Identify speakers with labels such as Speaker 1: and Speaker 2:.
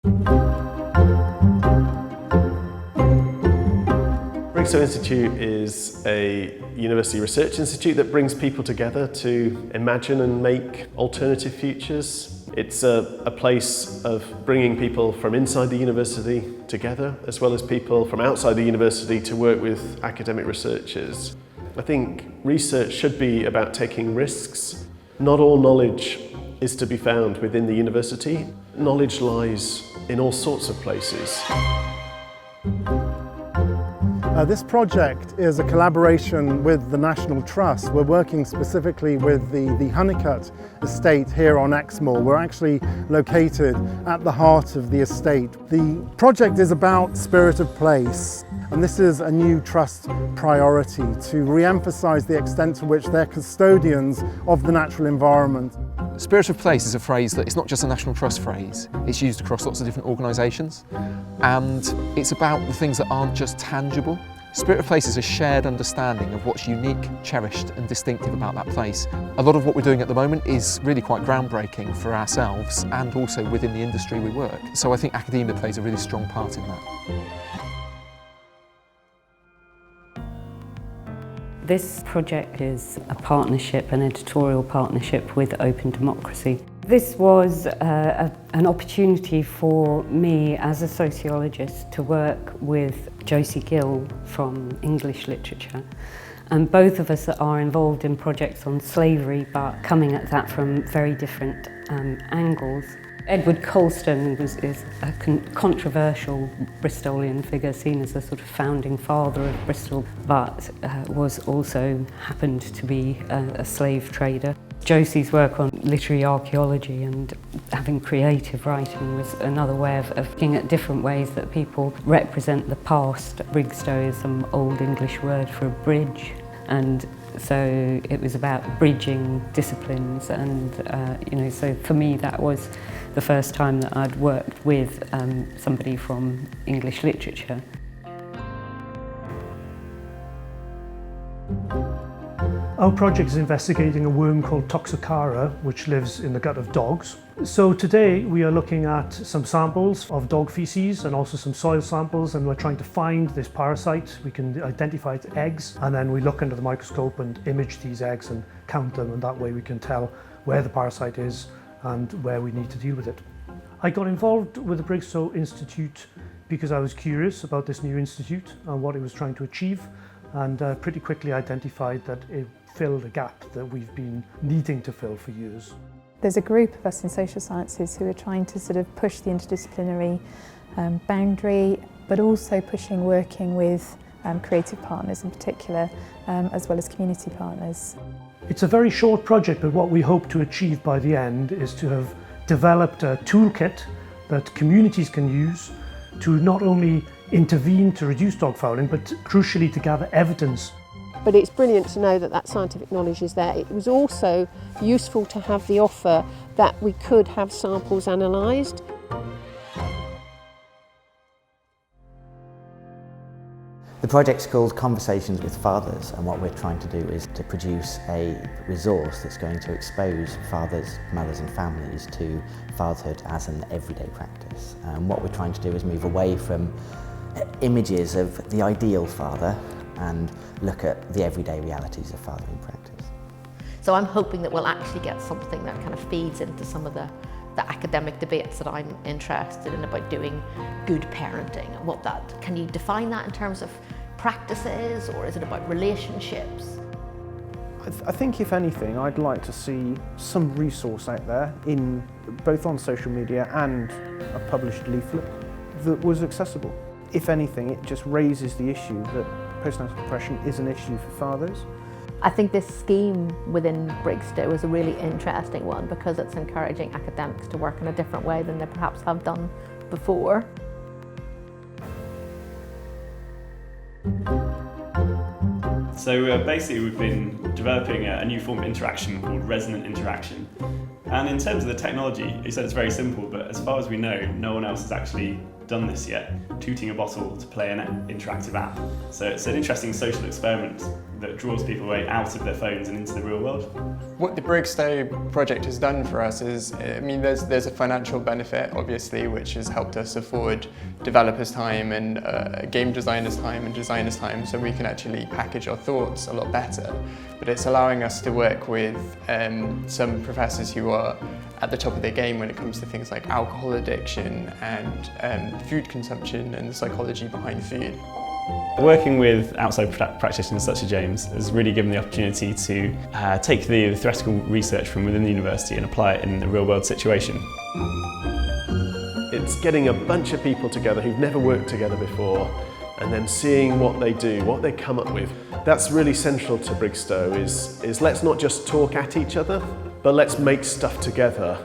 Speaker 1: Brigstow Institute is a university research institute that brings people together to imagine and make alternative futures. It's a place of bringing people from inside the university together, as well as people from outside the university to work with academic researchers. I think research should be about taking risks. Not all knowledge is to be found within the university. Knowledge lies in all sorts of places.
Speaker 2: This project is a collaboration with the National Trust. We're working specifically with the Honeycutt estate here on Exmoor. We're actually located at the heart of the estate. The project is about spirit of place, and this is a new trust priority to re-emphasise the extent to which they're custodians of the natural environment.
Speaker 3: Spirit of place is a phrase that it's not just a National Trust phrase, it's used across lots of different organisations, and it's about the things that aren't just tangible. Spirit of place is a shared understanding of what's unique, cherished and distinctive about that place. A lot of what we're doing at the moment is really quite groundbreaking for ourselves and also within the industry we work. So I think academia plays a really strong part in that.
Speaker 4: This project is a partnership, an editorial partnership with Open Democracy. This was an opportunity for me as a sociologist to work with Josie Gill from English literature. And both of us are involved in projects on slavery, but coming at that from very different angles. Edward Colston is a controversial Bristolian figure, seen as a sort of founding father of Bristol, but was also happened to be a slave trader. Josie's work on literary archaeology and having creative writing was another way of looking at different ways that people represent the past. Brigstow is some Old English word for a bridge, and so it was about bridging disciplines, and so for me that was the first time that I'd worked with somebody from English literature.
Speaker 5: Our project is investigating a worm called Toxocara, which lives in the gut of dogs. So today we are looking at some samples of dog feces and also some soil samples, and we're trying to find this parasite. We can identify its eggs, and then we look under the microscope and image these eggs and count them, and that way we can tell where the parasite is and where we need to deal with it. I got involved with the Brigstow Institute because I was curious about this new institute and what it was trying to achieve, and pretty quickly identified that it filled a gap that we've been needing to fill for years.
Speaker 6: There's a group of us in social sciences who are trying to sort of push the interdisciplinary boundary, but also pushing working with creative partners in particular, as well as community partners.
Speaker 5: It's a very short project, but what we hope to achieve by the end is to have developed a toolkit that communities can use to not only intervene to reduce dog fouling, but crucially to gather evidence.
Speaker 7: But it's brilliant to know that that scientific knowledge is there. It was also useful to have the offer that we could have samples analysed.
Speaker 8: The project's called Conversations with Fathers, and what we're trying to do is to produce a resource that's going to expose fathers, mothers and families to fatherhood as an everyday practice. And what we're trying to do is move away from images of the ideal father and look at the everyday realities of fathering practice.
Speaker 9: So I'm hoping that we'll actually get something that kind of feeds into some of the academic debates that I'm interested in about doing good parenting. Can you define that in terms of practices, or is it about relationships?
Speaker 10: I think if anything, I'd like to see some resource out there, both on social media and a published leaflet, that was accessible. If anything, it just raises the issue that postnatal depression is an issue for fathers.
Speaker 9: I think this scheme within Brigstow is a really interesting one because it's encouraging academics to work in a different way than they perhaps have done before.
Speaker 11: So basically we've been developing a new form of interaction called resonant interaction. And in terms of the technology, you said it's very simple, but as far as we know, no one else has actually done this yet, tooting a bottle to play an interactive app. So it's an interesting social experiment that draws people away out of their phones and into the real world.
Speaker 12: What the Brigstow project has done for us is, there's a financial benefit, obviously, which has helped us afford developers' time and game designers' time and designers' time, so we can actually package our thoughts a lot better. But it's allowing us to work with some professors who are at the top of their game when it comes to things like alcohol addiction and food consumption and the psychology behind food.
Speaker 11: Working with outside practitioners such as James has really given the opportunity to take the theoretical research from within the university and apply it in a real world situation.
Speaker 1: It's getting a bunch of people together who've never worked together before and then seeing what they do, what they come up with. That's really central to Brigstow is let's not just talk at each other, but let's make stuff together